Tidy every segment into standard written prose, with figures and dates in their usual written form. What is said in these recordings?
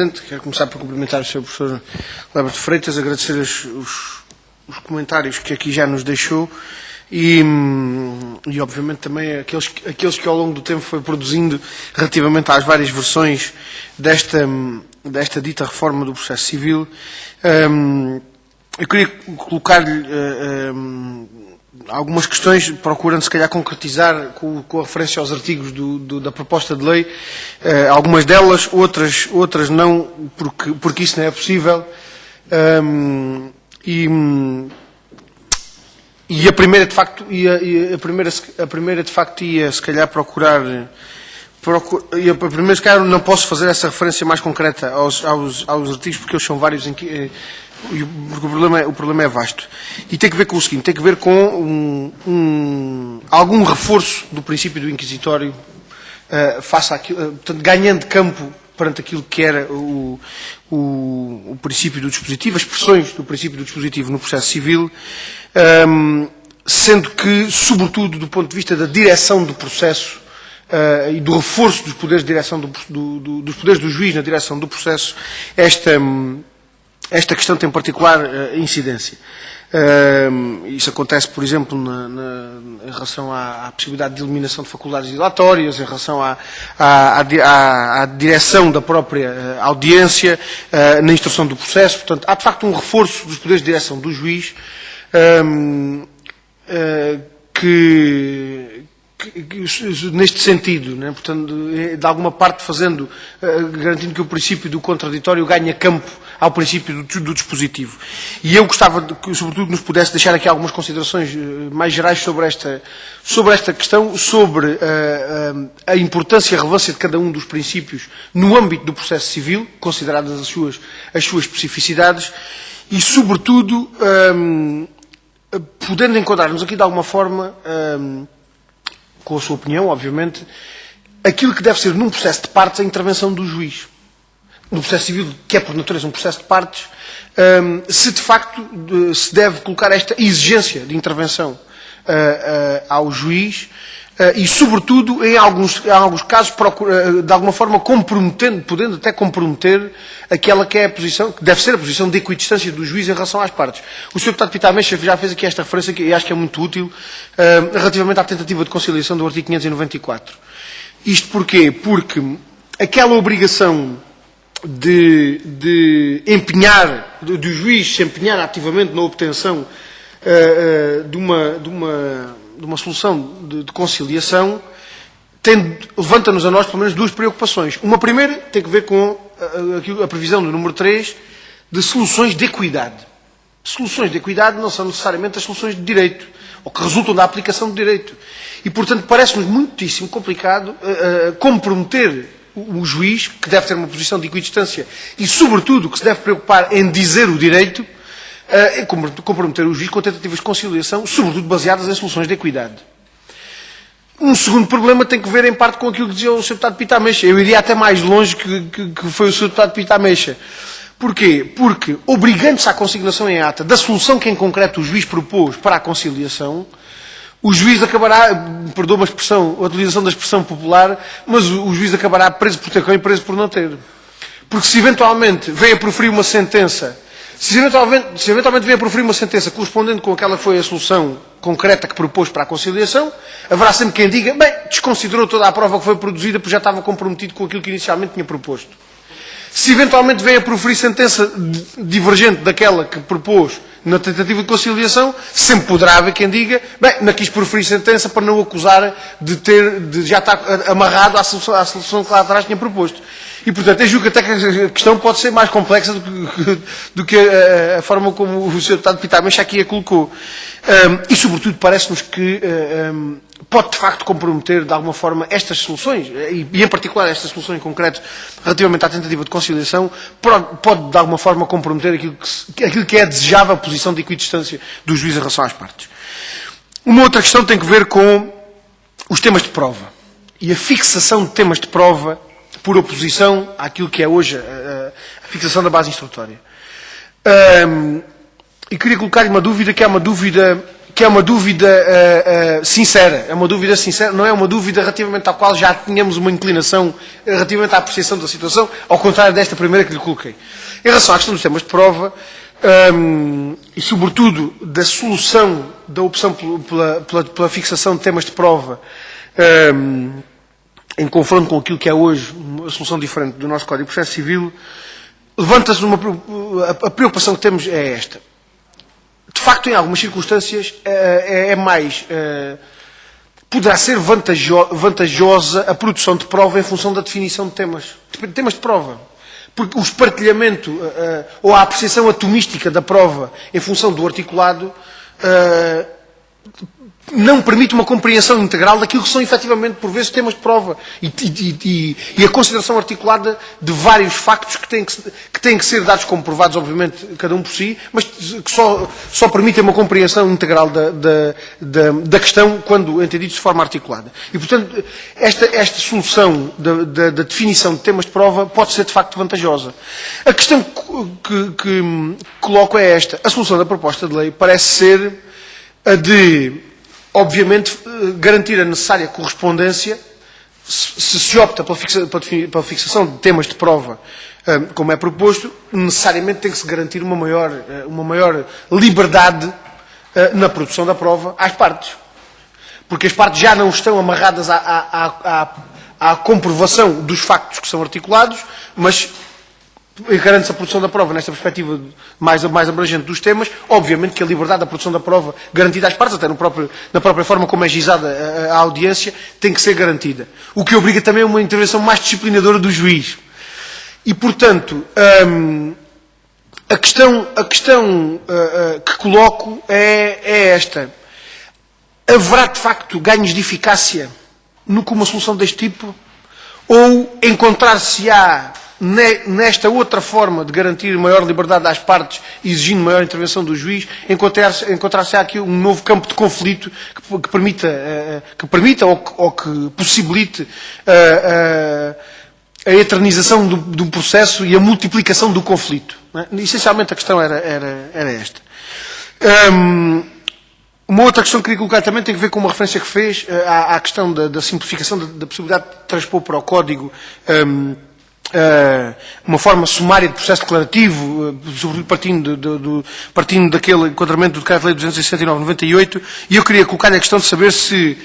Quero começar por cumprimentar o Sr. Professor Leber de Freitas, agradecer os comentários que aqui já nos deixou e obviamente também aqueles que ao longo do tempo foi produzindo relativamente às várias versões desta dita reforma do processo civil. Eu queria colocar-lhe algumas questões, procurando se calhar concretizar com a referência aos artigos da proposta de lei, algumas delas, outras não, porque isso não é possível. E a primeira de facto ia se calhar procurar. A primeira, se calhar, não posso fazer essa referência mais concreta aos artigos, porque eles são vários porque o problema é vasto. E tem que ver com o seguinte, tem que ver com algum reforço do princípio do inquisitório face àquilo, portanto, ganhando campo perante aquilo que era o princípio do dispositivo, as expressões do princípio do dispositivo no processo civil, sendo que, sobretudo, do ponto de vista da direção do processo e do reforço dos poderes de direção dos poderes do juiz na direção do processo, esta questão tem particular incidência. Isso acontece, por exemplo, em relação à possibilidade de eliminação de faculdades dilatórias, em relação à direção da própria audiência, na instrução do processo. Portanto, há de facto um reforço dos poderes de direção do juiz neste sentido, né? Portanto, de alguma parte garantindo que o princípio do contraditório ganha campo ao princípio do dispositivo. E eu gostava, sobretudo, que nos pudesse deixar aqui algumas considerações mais gerais sobre esta questão, sobre a importância e a relevância de cada um dos princípios no âmbito do processo civil, consideradas as suas especificidades, e, sobretudo, podendo enquadrar-nos aqui de alguma forma, com a sua opinião, obviamente, aquilo que deve ser num processo de partes a intervenção do juiz. No processo civil, que é por natureza um processo de partes, se de facto se deve colocar esta exigência de intervenção ao juiz e, sobretudo, em alguns casos, de alguma forma podendo até comprometer aquela que é a posição, que deve ser a posição de equidistância do juiz em relação às partes. O Sr. Deputado Pita Ameixa já fez aqui esta referência, que eu acho que é muito útil, relativamente à tentativa de conciliação do artigo 594. Isto porquê? Porque aquela obrigação de empenhar, do juiz se empenhar ativamente na obtenção de uma solução de conciliação, levanta-nos a nós pelo menos duas preocupações. Uma primeira tem que ver com a previsão do número 3 de soluções de equidade. Soluções de equidade não são necessariamente as soluções de direito, ou que resultam da aplicação de direito. E, portanto, parece-nos muitíssimo complicado comprometer o juiz, que deve ter uma posição de equidistância e, sobretudo, que se deve preocupar em dizer o direito, comprometer o juiz com tentativas de conciliação, sobretudo baseadas em soluções de equidade. Um segundo problema tem que ver, em parte, com aquilo que dizia o Sr. Deputado Pita Ameixa. Eu iria até mais longe que foi o Sr. Deputado Pita Ameixa. Porquê? Porque, obrigando-se à consignação em ata da solução que, em concreto, o juiz propôs para a conciliação, o juiz acabará, perdoa-me a utilização da expressão popular, mas o juiz acabará preso por ter e preso por não ter. Porque se eventualmente vem a proferir uma sentença, se eventualmente vem a proferir uma sentença correspondente com aquela que foi a solução concreta que propôs para a conciliação, haverá sempre quem diga, bem, desconsiderou toda a prova que foi produzida porque já estava comprometido com aquilo que inicialmente tinha proposto. Se eventualmente vem a proferir sentença divergente daquela que propôs na tentativa de conciliação, sempre poderá haver quem diga, bem, não quis proferir sentença para não o acusar de já estar amarrado à solução que lá atrás tinha proposto. E, portanto, eu julgo até que a questão pode ser mais complexa do que a forma como o Sr. Deputado Pita Ameixa aqui a colocou. E, sobretudo, parece-nos que pode, de facto, comprometer, de alguma forma, estas soluções, e em particular estas soluções em concreto, relativamente à tentativa de conciliação, pode, de alguma forma, comprometer aquilo que é a desejável posição de equidistância do juiz em relação às partes. Uma outra questão tem que ver com os temas de prova e a fixação de temas de prova por oposição àquilo que é hoje a fixação da base instrutória. E queria colocar-lhe uma dúvida, que é uma dúvida que é uma dúvida sincera. É uma dúvida sincera, não é uma dúvida relativamente à qual já tínhamos uma inclinação relativamente à apreciação da situação, ao contrário desta primeira que lhe coloquei. Em relação à questão dos temas de prova, e sobretudo da solução da opção pela fixação de temas de prova, em confronto com aquilo que é hoje uma solução diferente do nosso Código de Processo Civil, levanta-se a preocupação que temos é esta. De facto, em algumas circunstâncias, poderá ser vantajosa a produção de prova em função da definição de temas de prova. Porque o espartilhamento ou a apreciação atomística da prova em função do articulado não permite uma compreensão integral daquilo que são efetivamente, por vezes, temas de prova e a consideração articulada de vários factos que têm que ser dados como provados, obviamente, cada um por si, mas que só permitem uma compreensão integral da questão quando entendidos de forma articulada. E, portanto, esta solução da definição de temas de prova pode ser, de facto, vantajosa. A questão que coloco é esta. A solução da proposta de lei parece ser a de, obviamente, garantir a necessária correspondência, se opta pela fixação de temas de prova, como é proposto, necessariamente tem que se garantir uma maior liberdade na produção da prova às partes. Porque as partes já não estão amarradas à comprovação dos factos que são articulados, mas encarando-se a produção da prova nesta perspectiva mais abrangente dos temas, obviamente que a liberdade da produção da prova garantida às partes, até na própria forma como é gizada a audiência, tem que ser garantida. O que obriga também a uma intervenção mais disciplinadora do juiz. E, portanto, a questão que coloco é esta. Haverá, de facto, ganhos de eficácia com uma solução deste tipo? Ou encontrar-se-á nesta outra forma de garantir maior liberdade às partes, exigindo maior intervenção do juiz, encontrar-se aqui um novo campo de conflito que permita ou que possibilite a eternização do processo e a multiplicação do conflito. Não é? Essencialmente a questão era esta. Uma outra questão que queria colocar também tem a ver com uma referência que fez à questão da simplificação da possibilidade de transpor para o Código uma forma sumária de processo declarativo, sobretudo partindo daquele enquadramento do Decreto-Lei 269/98, e eu queria colocar a questão de saber se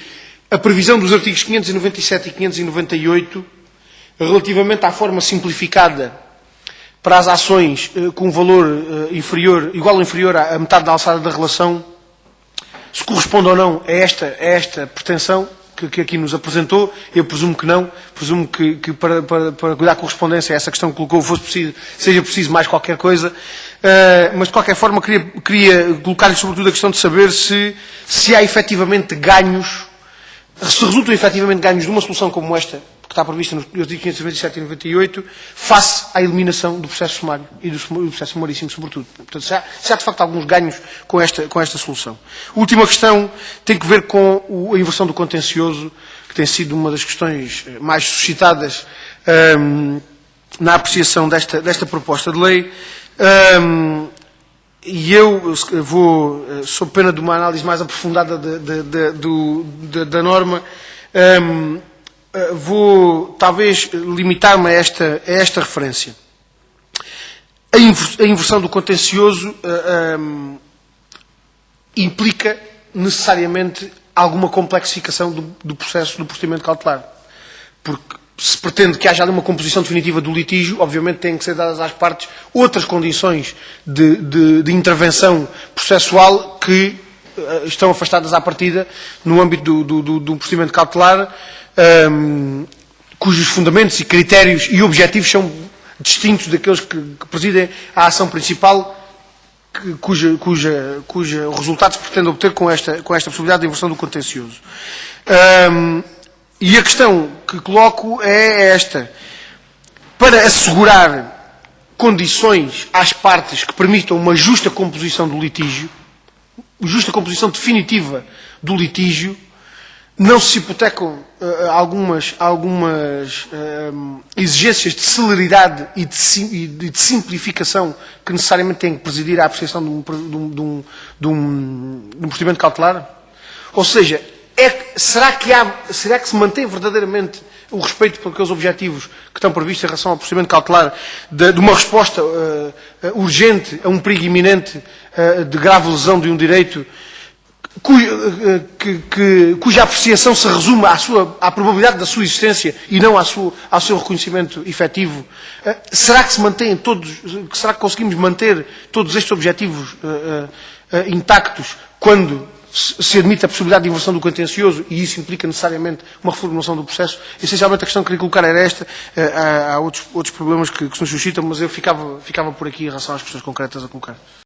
a previsão dos artigos 597 e 598, relativamente à forma simplificada para as ações com valor igual ou inferior à metade da alçada da relação, se corresponde ou não a esta pretensão que aqui nos apresentou. Eu presumo que não. Presumo que para cuidar correspondência a essa questão que colocou seja preciso mais qualquer coisa. Mas, de qualquer forma, queria colocar-lhe sobretudo a questão de saber se há efetivamente ganhos, se resultam efetivamente ganhos de uma solução como esta, que está prevista nos artigos 597 e 98, face à eliminação do processo sumário e do processo sumaríssimo, sobretudo. Portanto, se há de facto alguns ganhos com esta solução. A última questão tem que ver com a inversão do contencioso, que tem sido uma das questões mais suscitadas na apreciação desta proposta de lei. E eu vou, sob pena de uma análise mais aprofundada da norma, vou talvez limitar-me a esta referência. A inversão do contencioso implica necessariamente alguma complexificação do procedimento cautelar. Porque se pretende que haja ali uma composição definitiva do litígio, obviamente têm que ser dadas às partes outras condições de intervenção processual que estão afastadas à partida no âmbito do procedimento cautelar, cujos fundamentos e critérios e objetivos são distintos daqueles que presidem a ação principal, cuja resultado se pretende obter com esta possibilidade de inversão do contencioso. E a questão que coloco é esta. Para assegurar condições às partes que permitam uma justa composição do litígio, justa composição definitiva do litígio, não se hipotecam algumas exigências de celeridade e de simplificação que necessariamente têm que presidir à apreciação de um procedimento cautelar? Ou seja, será que se mantém verdadeiramente o respeito por aqueles objetivos que estão previstos em relação ao procedimento cautelar de uma resposta urgente a um perigo iminente de grave lesão de um direito cuja apreciação se resume à probabilidade da sua existência e não ao seu reconhecimento efetivo? Será que será que conseguimos manter todos estes objetivos intactos quando se admite a possibilidade de inversão do contencioso e isso implica necessariamente uma reformulação do processo? Essencialmente a questão que queria colocar era esta. Há outros problemas que se nos suscitam, mas eu ficava por aqui em relação às questões concretas a colocar.